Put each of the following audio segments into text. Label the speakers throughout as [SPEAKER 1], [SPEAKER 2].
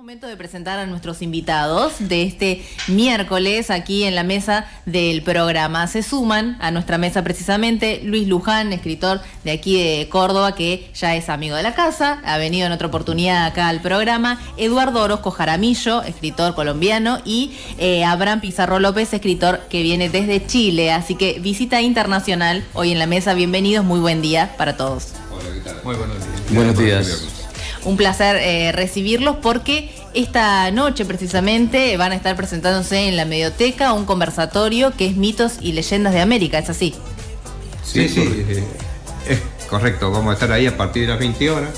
[SPEAKER 1] Momento de presentar a nuestros invitados de este miércoles aquí en la mesa del programa. Se suman a nuestra mesa precisamente Luis Luján, escritor de aquí de Córdoba, que ya es amigo de la casa, ha venido en otra oportunidad acá al programa, Eduardo Orozco Jaramillo, escritor colombiano, y Abraham Pizarro López, escritor que viene desde Chile. Así que visita internacional hoy en la mesa. Bienvenidos, muy buen día para todos.
[SPEAKER 2] Hola, ¿qué tal? Muy buenos días.
[SPEAKER 3] Buenos días.
[SPEAKER 1] Un placer recibirlos porque esta noche precisamente van a estar presentándose en la Medioteca un conversatorio que es Mitos y Leyendas de América, ¿es así?
[SPEAKER 2] Sí, es correcto. Vamos a estar ahí a partir de las 20 horas.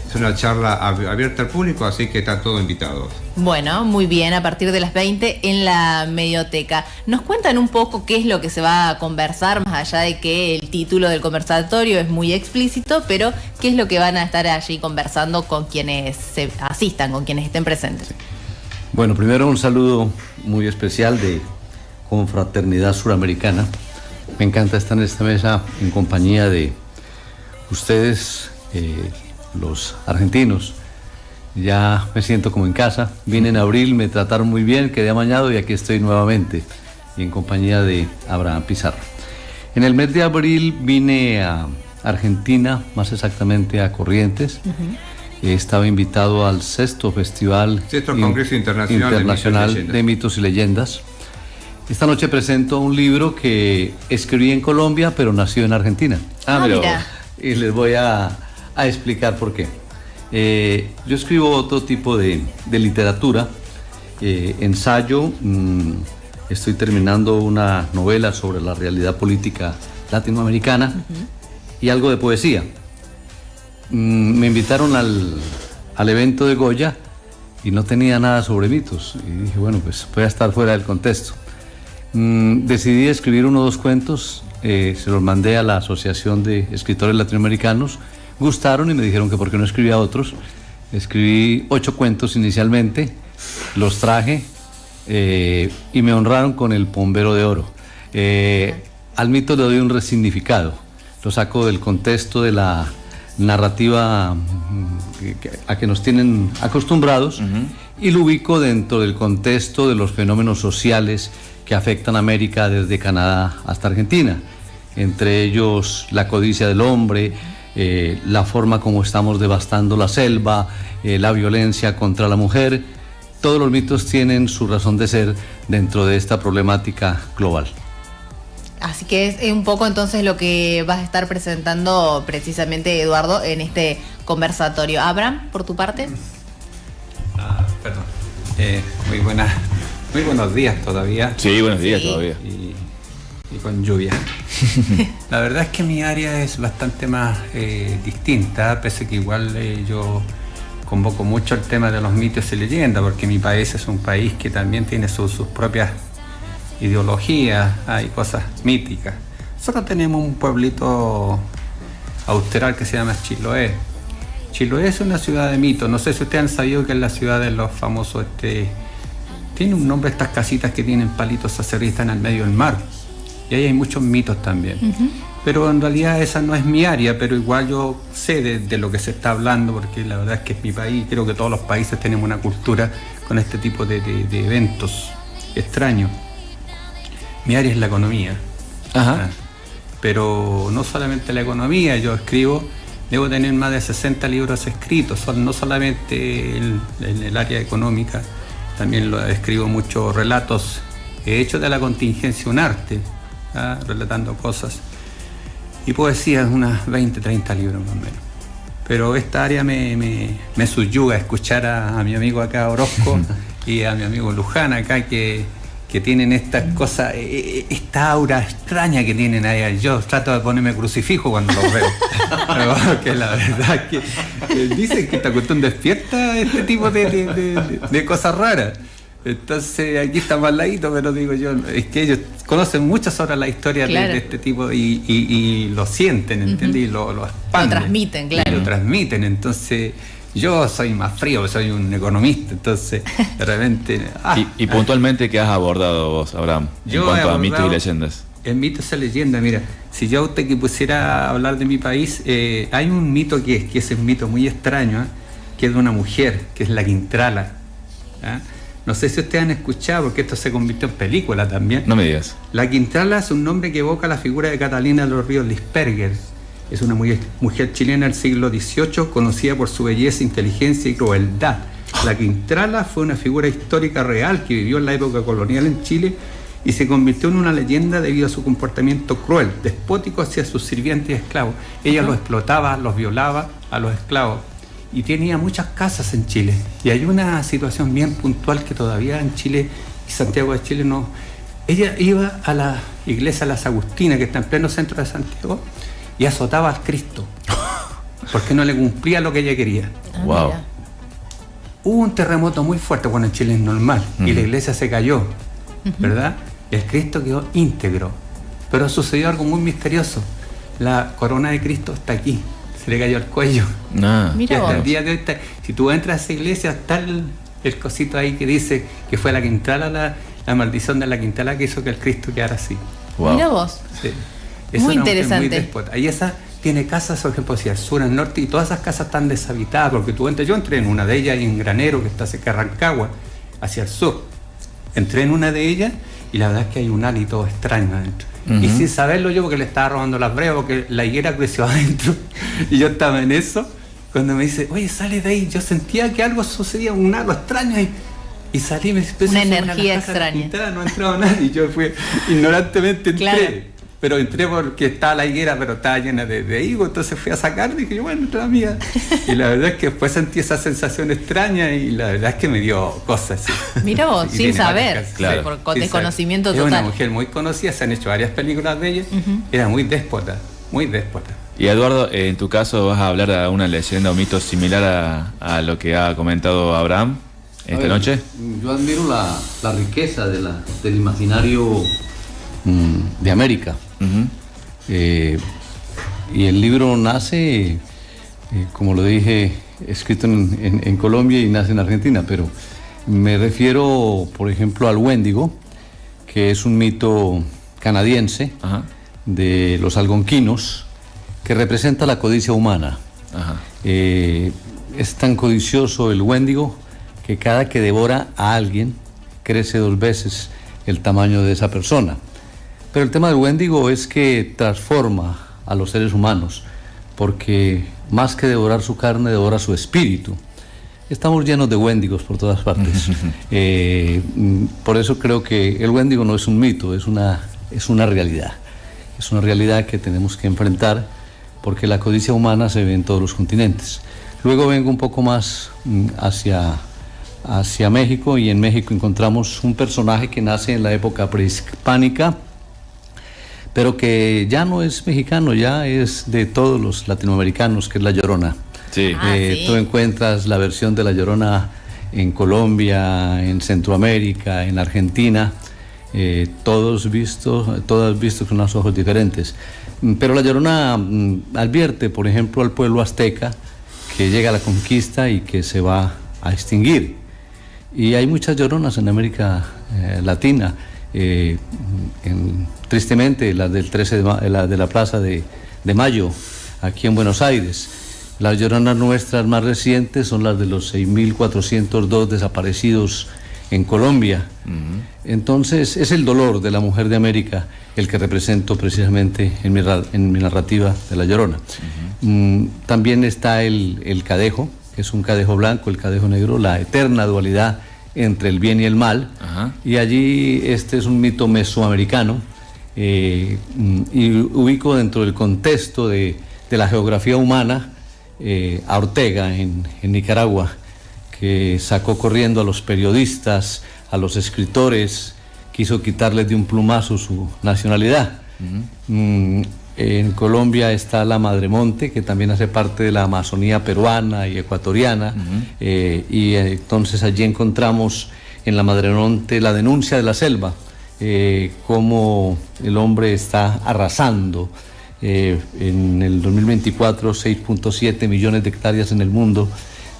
[SPEAKER 2] Es una charla abierta al público, así que están todos invitados.
[SPEAKER 1] Bueno, muy bien, a partir de las 20 en la Medioteca. ¿Nos cuentan un poco qué es lo que se va a conversar, más allá de que el título del conversatorio es muy explícito, pero qué es lo que van a estar allí conversando con quienes se asistan, con quienes estén presentes?
[SPEAKER 3] Sí. Bueno, primero un saludo muy especial de Confraternidad Suramericana. Me encanta estar en esta mesa en compañía de ustedes, los argentinos. Ya me siento como en casa. Vine en abril, me trataron muy bien, quedé amañado y aquí estoy nuevamente y en compañía de Abraham Pizarro. En el mes de abril vine a Argentina, más exactamente a Corrientes. Estaba invitado al sexto Festival
[SPEAKER 2] Congreso Internacional
[SPEAKER 3] de Mitos y Leyendas. Esta noche presento un libro que escribí en Colombia, pero nació en Argentina.
[SPEAKER 1] Mira.
[SPEAKER 3] Y les voy a explicar por qué. Yo escribo otro tipo de literatura, ensayo, estoy terminando una novela sobre la realidad política latinoamericana y algo de poesía. Me invitaron al evento de Goya y no tenía nada sobre mitos y dije, bueno, pues voy a estar fuera del contexto. Decidí escribir uno o dos cuentos, se los mandé a la Asociación de Escritores Latinoamericanos. Gustaron y me dijeron que por qué no escribía otros. Escribí 8 cuentos inicialmente, los traje y me honraron con el Pombero de Oro. Al mito le doy un resignificado, lo saco del contexto de la narrativa a que nos tienen acostumbrados y lo ubico dentro del contexto de los fenómenos sociales que afectan a América desde Canadá hasta Argentina, entre ellos la codicia del hombre, la forma como estamos devastando la selva, la violencia contra la mujer. Todos los mitos tienen su razón de ser dentro de esta problemática global.
[SPEAKER 1] Así que es un poco entonces lo que vas a estar presentando precisamente, Eduardo, en este conversatorio. Abraham, por tu parte.
[SPEAKER 4] Perdón. Muy buenos días todavía.
[SPEAKER 5] Sí, buenos días todavía.
[SPEAKER 4] Y con lluvia. La verdad es que mi área es bastante más distinta, pese que igual yo convoco mucho el tema de los mitos y leyendas, porque mi país es un país que también tiene sus propias ideologías, hay cosas míticas. Nosotros tenemos un pueblito austral que se llama Chiloé. Chiloé es una ciudad de mitos. No sé si ustedes han sabido que es la ciudad de los famosos, tiene un nombre estas casitas que tienen palitos acerristas en el medio del mar. Y ahí hay muchos mitos también. Pero en realidad esa no es mi área, pero igual yo sé de lo que se está hablando, porque la verdad es que es mi país. Creo que todos los países tenemos una cultura con este tipo de eventos extraños. Mi área es la economía. Pero no solamente la economía, yo escribo, debo tener más de 60 libros escritos, no solamente en el área económica, también escribo muchos relatos. He hecho de la contingencia un arte, relatando cosas, y poesía, unas 20, 30 libros más o menos. Pero esta área me subyuga escuchar a mi amigo acá Orozco y a mi amigo Luján acá que tienen estas cosas, esta aura extraña que tienen ahí. Yo trato de ponerme crucifijo cuando los veo. Pero que la verdad que dicen que esta cuestión despierta este tipo de cosas raras. Entonces aquí está más ladito, pero digo yo, es que ellos conocen muchas horas la historia de este tipo y lo sienten, ¿entiendes? Y lo expanden.
[SPEAKER 1] Lo transmiten, claro.
[SPEAKER 4] Y lo transmiten, entonces yo soy más frío, soy un economista, entonces de repente...
[SPEAKER 5] ¿Y puntualmente qué has abordado vos, Abraham, en cuanto a mitos y leyendas?
[SPEAKER 4] En mitos y leyendas, mira, si yo a usted que pusiera a hablar de mi país, hay un mito que es un mito muy extraño, que es de una mujer, que es la Quintrala. ¿ah? No sé si ustedes han escuchado, porque esto se convirtió en película también.
[SPEAKER 5] No me digas.
[SPEAKER 4] La Quintrala es un nombre que evoca la figura de Catalina de los Ríos Lisperger. Es una mujer chilena del siglo XVIII, conocida por su belleza, inteligencia y crueldad. La Quintrala fue una figura histórica real que vivió en la época colonial en Chile y se convirtió en una leyenda debido a su comportamiento cruel, despótico hacia sus sirvientes y esclavos. Ella los explotaba, los violaba a los esclavos. Y tenía muchas casas en Chile. Y hay una situación bien puntual que todavía en Chile y Santiago de Chile no... Ella iba a la iglesia de las Agustinas, que está en pleno centro de Santiago, y azotaba al Cristo, porque no le cumplía lo que ella quería.
[SPEAKER 5] Wow.
[SPEAKER 1] Mira.
[SPEAKER 4] Hubo un terremoto muy fuerte, bueno, en Chile es normal, y la iglesia se cayó, ¿verdad? Y el Cristo quedó íntegro. Pero sucedió algo muy misterioso. La corona de Cristo está aquí. Se le cayó el cuello.
[SPEAKER 5] Nah.
[SPEAKER 1] Mira
[SPEAKER 4] Y hasta
[SPEAKER 1] vos.
[SPEAKER 4] el día de hoy está, si tú entras a esa iglesia, está el cosito ahí que dice que fue la Quintrala, la maldición de la Quintrala que hizo que el Cristo quedara así.
[SPEAKER 5] Wow.
[SPEAKER 1] Mira vos.
[SPEAKER 4] Sí.
[SPEAKER 1] Muy
[SPEAKER 4] Es una mujer
[SPEAKER 1] interesante.
[SPEAKER 4] Muy déspota. Y esa tiene casas, por ejemplo, hacia el sur, al norte, y todas esas casas están deshabitadas, porque tú entras, yo entré en una de ellas ahí en Granero, que está cerca de Rancagua, hacia el sur. Entré en una de ellas y la verdad es que hay un hálito extraño adentro. Y sin saberlo yo, porque le estaba robando las brevas, porque la higuera creció adentro, y yo estaba en eso, cuando me dice, oye, sale de ahí, yo sentía que algo sucedía, un algo extraño, y salí, me empecé
[SPEAKER 1] Una
[SPEAKER 4] a subir a
[SPEAKER 1] energía
[SPEAKER 4] las casas de
[SPEAKER 1] extraña.
[SPEAKER 4] Quintana, no entraba nadie, y yo fui, ignorantemente entré.
[SPEAKER 1] Claro.
[SPEAKER 4] Pero entré porque estaba la higuera, pero estaba llena de higos, entonces fui a sacar, dije, bueno, entra la mía. Y la verdad es que después sentí esa sensación extraña y la verdad es que me dio cosas. Sí.
[SPEAKER 1] Mira vos,
[SPEAKER 4] Sí,
[SPEAKER 1] sin
[SPEAKER 4] tiene varias
[SPEAKER 1] saber,
[SPEAKER 4] casas,
[SPEAKER 5] claro.
[SPEAKER 1] con
[SPEAKER 4] sin
[SPEAKER 1] desconocimiento
[SPEAKER 4] saber.
[SPEAKER 1] total.
[SPEAKER 4] Es una mujer muy conocida, se han hecho varias películas de ella, era muy déspota, muy déspota.
[SPEAKER 5] Y Eduardo, en tu caso vas a hablar de una leyenda o mito similar a lo que ha comentado Abraham esta noche.
[SPEAKER 3] Yo admiro la riqueza del imaginario de América.
[SPEAKER 5] Ujú.
[SPEAKER 3] Y el libro nace, como lo dije, escrito en Colombia y nace en Argentina, pero me refiero, por ejemplo, al Wendigo, que es un mito canadiense
[SPEAKER 5] Ajá.
[SPEAKER 3] de los algonquinos, que representa la codicia humana.
[SPEAKER 5] Ajá.
[SPEAKER 3] Es tan codicioso el Wendigo que cada que devora a alguien crece 2 veces el tamaño de esa persona. Pero el tema del Wendigo es que transforma a los seres humanos, porque más que devorar su carne, devora su espíritu. Estamos llenos de Wendigos por todas partes. Por eso creo que el Wendigo no es un mito, es una realidad. Es una realidad que tenemos que enfrentar, porque la codicia humana se ve en todos los continentes. Luego vengo un poco más hacia México, y en México encontramos un personaje que nace en la época prehispánica, pero que ya no es mexicano, ya es de todos los latinoamericanos, que es La Llorona.
[SPEAKER 5] Sí.
[SPEAKER 1] Sí.
[SPEAKER 3] Tú encuentras la versión de La Llorona en Colombia, en Centroamérica, en Argentina, todas vistos con unos ojos diferentes. Pero La Llorona advierte, por ejemplo, al pueblo azteca que llega a la conquista y que se va a extinguir. Y hay muchas lloronas en América Latina. Tristemente, las del 13 de la Plaza de Mayo, aquí en Buenos Aires. Las lloronas nuestras más recientes son las de los 6.402 desaparecidos en Colombia. Entonces, es el dolor de la mujer de América el que represento precisamente en mi narrativa de La Llorona. También está el cadejo, que es un cadejo blanco, el cadejo negro, la eterna dualidad entre el bien y el mal.
[SPEAKER 5] Ajá.
[SPEAKER 3] Y allí este es un mito mesoamericano, y ubico dentro del contexto de la geografía humana a Ortega en Nicaragua, que sacó corriendo a los periodistas, a los escritores, quiso quitarles de un plumazo su nacionalidad. En Colombia está la Madremonte, que también hace parte de la Amazonía peruana y ecuatoriana, y entonces allí encontramos en la Madremonte la denuncia de la selva, cómo el hombre está arrasando. En el 2024, 6.7 millones de hectáreas en el mundo,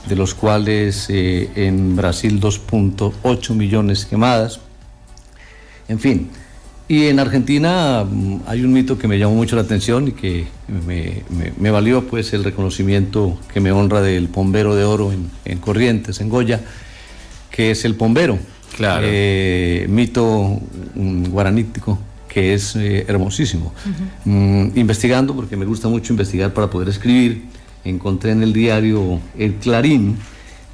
[SPEAKER 3] de los cuales en Brasil 2.8 millones quemadas. En fin. Y en Argentina hay un mito que me llamó mucho la atención y que me valió pues el reconocimiento que me honra del Bombero de Oro en Corrientes, en Goya, que es el pombero.
[SPEAKER 5] Claro.
[SPEAKER 3] Mito guaranítico que es hermosísimo. Investigando, porque me gusta mucho investigar para poder escribir, encontré en el diario El Clarín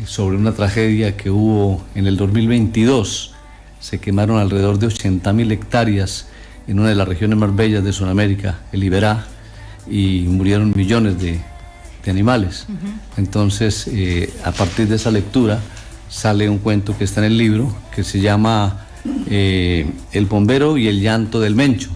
[SPEAKER 3] sobre una tragedia que hubo en el 2022. Se quemaron alrededor de 80.000 hectáreas en una de las regiones más bellas de Sudamérica, el Iberá, y murieron millones de animales. Entonces, a partir de esa lectura, sale un cuento que está en el libro, que se llama El pombero y el llanto del Mencho,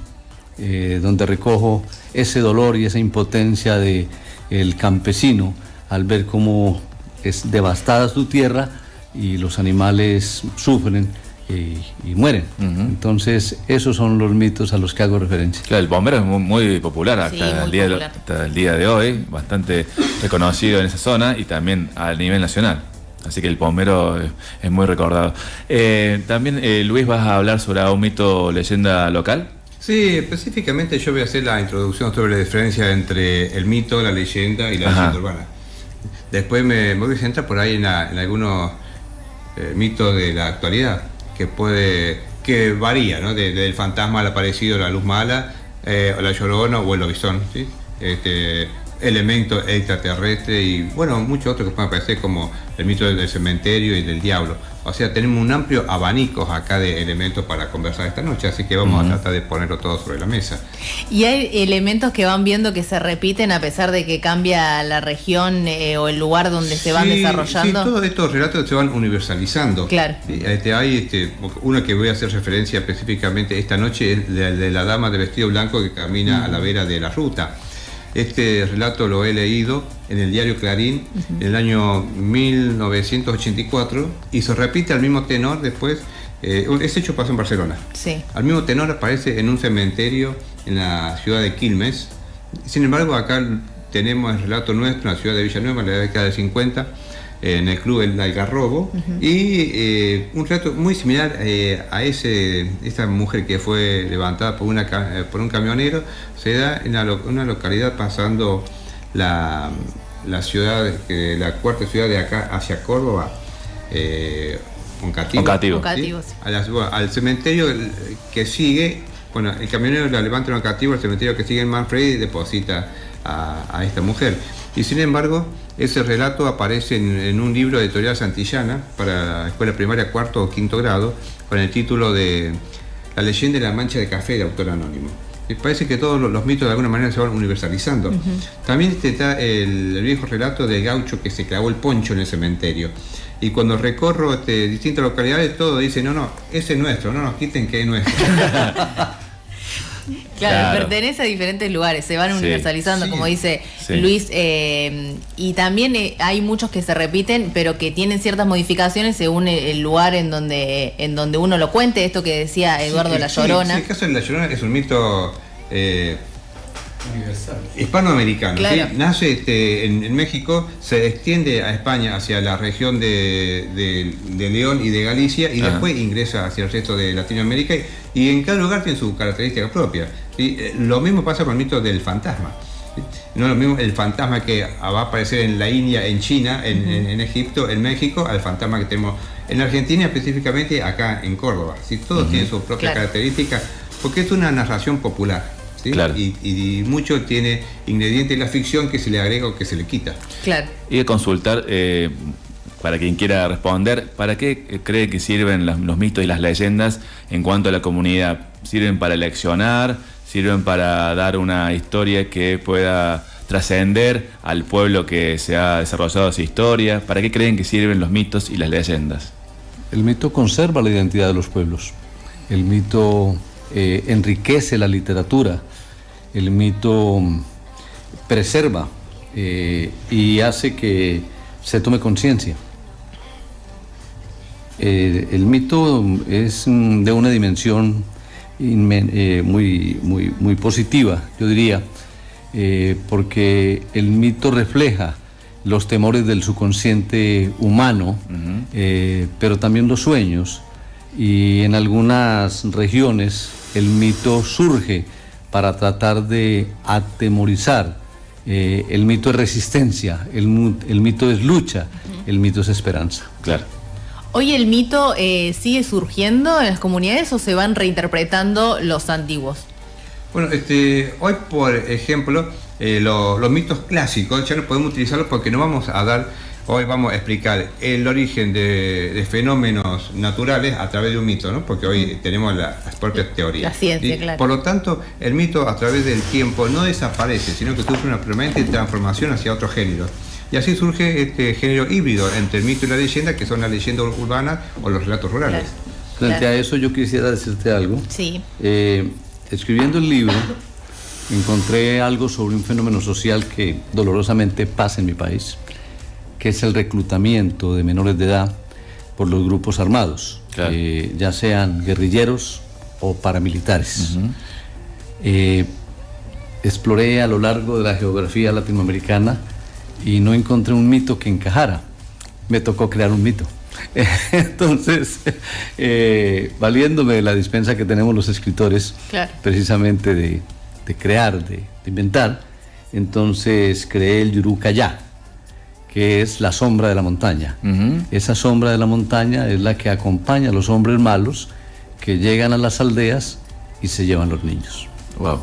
[SPEAKER 3] donde recojo ese dolor y esa impotencia del campesino al ver cómo es devastada su tierra y los animales sufren y mueren. Entonces, esos son los mitos a los que hago referencia.
[SPEAKER 5] Claro, el bombero es muy popular
[SPEAKER 1] hasta
[SPEAKER 5] el día de hoy, bastante reconocido en esa zona y también a nivel nacional. Así que el bombero es muy recordado. También, Luis, ¿vas a hablar sobre un mito leyenda local?
[SPEAKER 2] Sí, específicamente yo voy a hacer la introducción sobre la diferencia entre el mito, la leyenda y la leyenda urbana. Después me voy a centrar por ahí en algunos mitos de la actualidad, que varía, ¿no? Desde el fantasma al aparecido, la luz mala, o la llorona o el lobizón, ¿sí? Elementos extraterrestres y bueno, muchos otros que pueden aparecer, como el mito del cementerio y del diablo. O sea, tenemos un amplio abanico acá de elementos para conversar esta noche, así que vamos a tratar de ponerlo todo sobre la mesa.
[SPEAKER 1] ¿Y hay elementos que van viendo que se repiten a pesar de que cambia la región o el lugar donde se van desarrollando?
[SPEAKER 2] Sí, todos estos relatos se van universalizando.
[SPEAKER 1] Claro.
[SPEAKER 2] Hay uno que voy a hacer referencia específicamente esta noche, es de la dama de vestido blanco que camina a la vera de la ruta. Este relato lo he leído en el diario Clarín en el año 1984 y se repite al mismo tenor después. Ese hecho pasó en Barcelona.
[SPEAKER 1] Sí.
[SPEAKER 2] Al mismo tenor aparece en un cementerio en la ciudad de Quilmes. Sin embargo, acá tenemos el relato nuestro en la ciudad de Villanueva, en la década de 50, en el club El Algarrobo, y un relato muy similar a esta mujer que fue levantada por un camionero. Se da en una localidad pasando la ciudad, la cuarta ciudad de acá hacia Córdoba,
[SPEAKER 5] Oncativo.
[SPEAKER 2] ¿Sí? Al cementerio que sigue, bueno, el camionero la levanta en Oncativo, el cementerio que sigue en Manfredi deposita a esta mujer. Y sin embargo, ese relato aparece en un libro de editorial Santillana para la escuela primaria cuarto o quinto grado, con el título de La leyenda de la mancha de café, de autor anónimo. Y parece que todos los mitos de alguna manera se van universalizando. También está el viejo relato del gaucho que se clavó el poncho en el cementerio. Y cuando recorro distintas localidades, todos dicen, no, ese es nuestro, no nos quiten que es nuestro.
[SPEAKER 1] Claro, pertenece a diferentes lugares, se van universalizando, como dice Luis, y también hay muchos que se repiten, pero que tienen ciertas modificaciones según el lugar en donde uno lo cuente. Esto que decía Eduardo, La Llorona.
[SPEAKER 2] Sí, el caso de La Llorona es un mito
[SPEAKER 3] Universal.
[SPEAKER 2] Hispanoamericano.
[SPEAKER 1] Claro.
[SPEAKER 2] ¿Sí? Nace en México, se extiende a España, hacia la región de León y de Galicia, y después ingresa hacia el resto de Latinoamérica, y en cada lugar tiene su característica propia. ¿Sí? Lo mismo pasa con el mito del fantasma. ¿Sí? No es lo mismo el fantasma que va a aparecer en la India, en China, en Egipto, en México, al fantasma que tenemos en Argentina, específicamente acá en Córdoba. ¿Sí? Todos tienen sus propias características, porque es una narración popular. ¿Sí?
[SPEAKER 5] Claro.
[SPEAKER 2] Y mucho tiene ingrediente de la ficción que se le agrega o que se le quita.
[SPEAKER 1] Claro.
[SPEAKER 5] Y de consultar, para quien quiera responder, ¿para qué cree que sirven los mitos y las leyendas en cuanto a la comunidad? ¿Sirven para leccionar? ¿Sirven para dar una historia que pueda trascender al pueblo que se ha desarrollado esa historia? ¿Para qué creen que sirven los mitos y las leyendas?
[SPEAKER 3] El mito conserva la identidad de los pueblos. El mito enriquece la literatura. El mito preserva y hace que se tome conciencia. El mito es de una dimensión muy positiva, yo diría, porque el mito refleja los temores del subconsciente humano, pero también los sueños, y en algunas regiones el mito surge para tratar de atemorizar. El mito es resistencia, el mito es lucha, el mito es esperanza.
[SPEAKER 5] Claro.
[SPEAKER 1] ¿Hoy el mito sigue surgiendo en las comunidades o se van reinterpretando los antiguos?
[SPEAKER 2] Bueno, hoy por ejemplo, los mitos clásicos ya no podemos utilizarlos porque no vamos a hoy vamos a explicar el origen de fenómenos naturales a través de un mito, ¿no? Porque hoy tenemos las propias teorías.
[SPEAKER 1] La ciencia, claro.
[SPEAKER 2] Por lo tanto, el mito a través del tiempo no desaparece, sino que sufre una permanente transformación hacia otro género. Y así surge este género híbrido entre el mito y la leyenda, que son las leyendas urbanas o los relatos rurales.
[SPEAKER 1] Claro.
[SPEAKER 3] Frente a eso yo quisiera decirte algo.
[SPEAKER 1] Sí.
[SPEAKER 3] Escribiendo el libro encontré algo sobre un fenómeno social que dolorosamente pasa en mi país, que es el reclutamiento de menores de edad por los grupos armados,
[SPEAKER 5] claro.
[SPEAKER 3] Ya sean guerrilleros o paramilitares. Exploré a lo largo de la geografía latinoamericana y no encontré un mito que encajara. Me tocó crear un mito. Entonces, valiéndome de la dispensa que tenemos los escritores, claro, precisamente de crear, de inventar, entonces creé el Yurukayá, que es la sombra de la montaña. Esa sombra de la montaña es la que acompaña a los hombres malos que llegan a las aldeas y se llevan los niños.
[SPEAKER 5] Wow.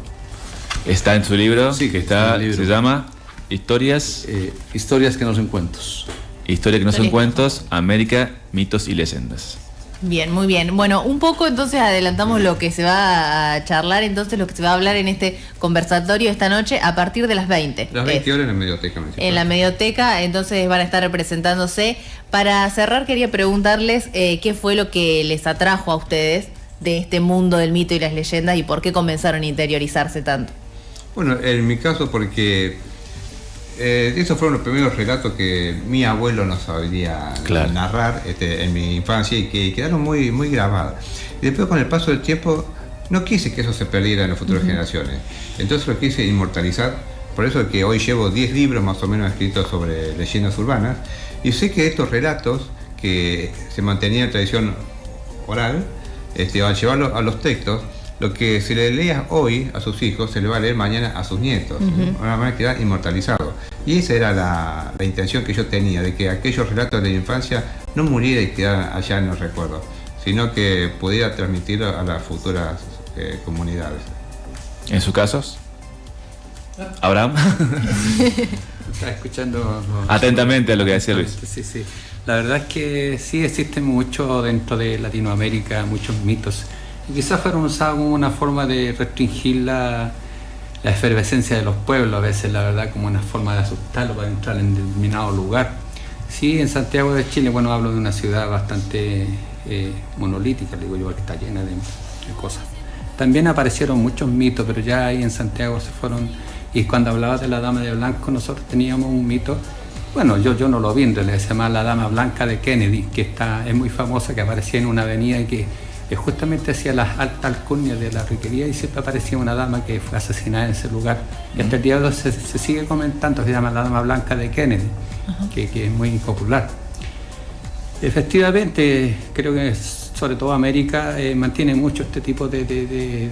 [SPEAKER 5] Está en su libro,
[SPEAKER 3] sí,
[SPEAKER 5] que está,
[SPEAKER 3] libro.
[SPEAKER 5] Se llama Historias
[SPEAKER 3] que no son cuentos.
[SPEAKER 5] Historia que no son cuentos, América, mitos y leyendas.
[SPEAKER 1] Bien, muy bien. Bueno, un poco entonces adelantamos lo que se va a charlar, entonces lo que se va a hablar en este conversatorio esta noche a partir de las 20.
[SPEAKER 2] Las 20 horas en la Medioteca Municipal.
[SPEAKER 1] En la Medioteca, entonces van a estar representándose. Para cerrar quería preguntarles qué fue lo que les atrajo a ustedes de este mundo del mito y las leyendas y por qué comenzaron a interiorizarse tanto.
[SPEAKER 2] Bueno, en mi caso porque esos fueron los primeros relatos que mi abuelo nos sabía narrar en mi infancia y que quedaron muy, muy grabados. Y después con el paso del tiempo no quise que eso se perdiera en las futuras generaciones. Entonces lo quise inmortalizar. Por eso que hoy llevo 10 libros más o menos escritos sobre leyendas urbanas. Y sé que estos relatos que se mantenían en tradición oral, al llevarlos a los textos, lo que se le lea hoy a sus hijos se le va a leer mañana a sus nietos. Van a quedar inmortalizados. Y esa era la intención que yo tenía, de que aquellos relatos de la infancia no murieran y quedaran allá en los recuerdos, sino que pudiera transmitirlo a las futuras comunidades.
[SPEAKER 5] ¿En sus casos? ¿Abraham?
[SPEAKER 4] Estaba escuchando
[SPEAKER 5] atentamente a lo que decía Luis.
[SPEAKER 4] Sí, sí. La verdad es que sí existen mucho dentro de Latinoamérica, muchos mitos. Y quizás fueron usados como una forma de restringir la efervescencia de los pueblos, a veces, la verdad, como una forma de asustarlo para entrar en determinado lugar. Sí, en Santiago de Chile, bueno, hablo de una ciudad bastante monolítica, digo yo, que está llena de cosas. También aparecieron muchos mitos, pero ya ahí en Santiago se fueron. Y cuando hablabas de la Dama de Blanco, nosotros teníamos un mito. Bueno, yo no lo vi, en realidad se llama la Dama Blanca de Kennedy, que es muy famosa, que aparecía en una avenida y que justamente hacia las altas alcurnias de la riquería, y siempre aparecía una dama que fue asesinada en ese lugar. Y hasta el día de hoy se sigue comentando, se llama la Dama Blanca de Kennedy, que es muy popular. Efectivamente, creo que sobre todo América mantiene mucho este tipo de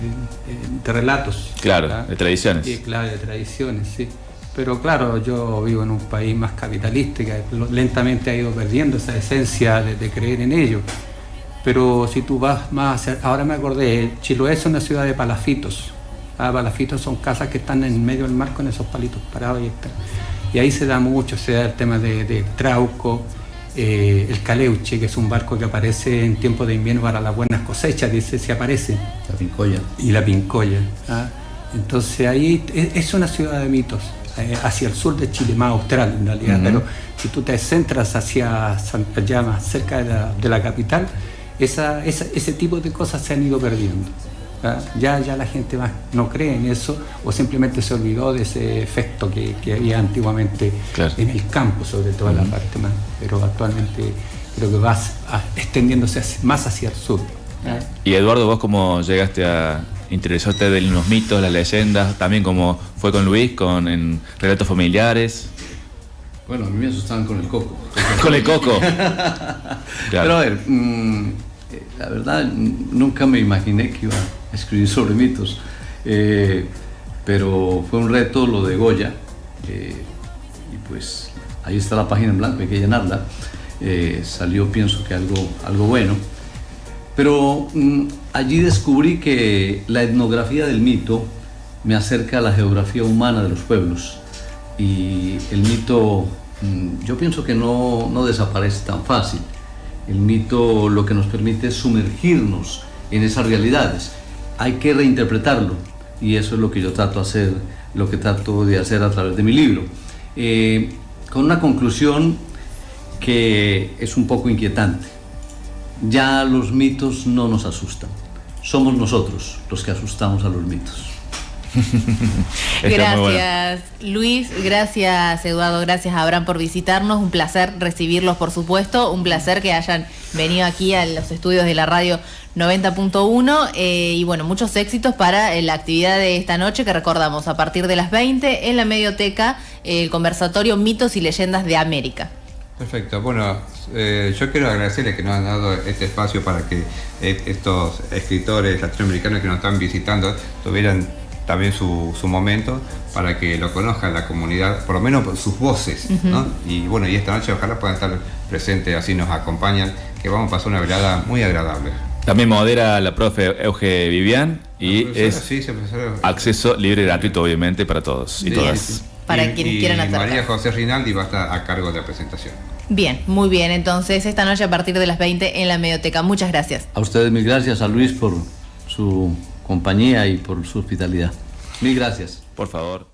[SPEAKER 4] relatos.
[SPEAKER 5] Claro,
[SPEAKER 4] ¿verdad?
[SPEAKER 5] De tradiciones.
[SPEAKER 4] Sí, claro, de tradiciones, sí. Pero claro, yo vivo en un país más capitalista que lentamente ha ido perdiendo esa esencia de creer en ello. Pero si tú vas más hacia, ahora me acordé, Chiloé es una ciudad de palafitos. Palafitos son casas que están en medio del mar con esos palitos parados y ahí se da mucho, se da el tema de trauco, el caleuche, que es un barco que aparece en tiempo de invierno para las buenas cosechas, dice, si aparece.
[SPEAKER 3] La pincoya.
[SPEAKER 4] Y la pincoya. Entonces ahí es una ciudad de mitos, hacia el sur de Chile, más austral en realidad, pero si tú te centras hacia Santa Llama, cerca de la capital, ese tipo de cosas se han ido perdiendo. Ya la gente más no cree en eso o simplemente se olvidó de ese efecto que había antiguamente en el campo, sobre todo en la parte más, pero actualmente creo que va extendiéndose más hacia el sur.
[SPEAKER 5] Y Eduardo, vos cómo llegaste a interesarte de los mitos, las leyendas, también como fue con Luis, en relatos familiares.
[SPEAKER 3] Bueno, a mí me asustaban con el coco.
[SPEAKER 5] Con el coco.
[SPEAKER 3] Pero a ver, la verdad, nunca me imaginé que iba a escribir sobre mitos. Pero fue un reto lo de Goya. Y pues ahí está la página en blanco, hay que llenarla. salió, pienso que algo bueno. Pero allí descubrí que la etnografía del mito me acerca a la geografía humana de los pueblos. Y el mito, yo pienso que no desaparece tan fácil. El mito lo que nos permite es sumergirnos en esas realidades. Hay que reinterpretarlo, y eso es lo que yo trato de hacer a través de mi libro. Con una conclusión que es un poco inquietante. Ya los mitos no nos asustan. Somos nosotros los que asustamos a los mitos.
[SPEAKER 1] Gracias Luis, gracias Eduardo, gracias Abraham por visitarnos, un placer recibirlos por supuesto, un placer que hayan venido aquí a los estudios de la radio 90.1 y bueno, muchos éxitos para la actividad de esta noche que recordamos a partir de las 20 en la Medioteca, el conversatorio Mitos y Leyendas de América.
[SPEAKER 2] Perfecto, bueno, yo quiero agradecerles que nos han dado este espacio para que estos escritores latinoamericanos que nos están visitando tuvieran también su momento para que lo conozcan la comunidad, por lo menos por sus voces, ¿no? Y bueno, y esta noche ojalá puedan estar presentes, así nos acompañan, que vamos a pasar una velada muy agradable.
[SPEAKER 5] También modera la profe Euge Vivian y es acceso libre y gratuito, obviamente, para todos y todas.
[SPEAKER 2] Sí.
[SPEAKER 1] Para quienes quieran acercar.
[SPEAKER 2] María José Rinaldi va a estar a cargo de la presentación.
[SPEAKER 1] Bien, muy bien, entonces esta noche a partir de las 20 en la Medioteca. Muchas gracias.
[SPEAKER 3] A ustedes mil gracias, a Luis por su compañía y por su hospitalidad. Mil gracias.
[SPEAKER 5] Por favor.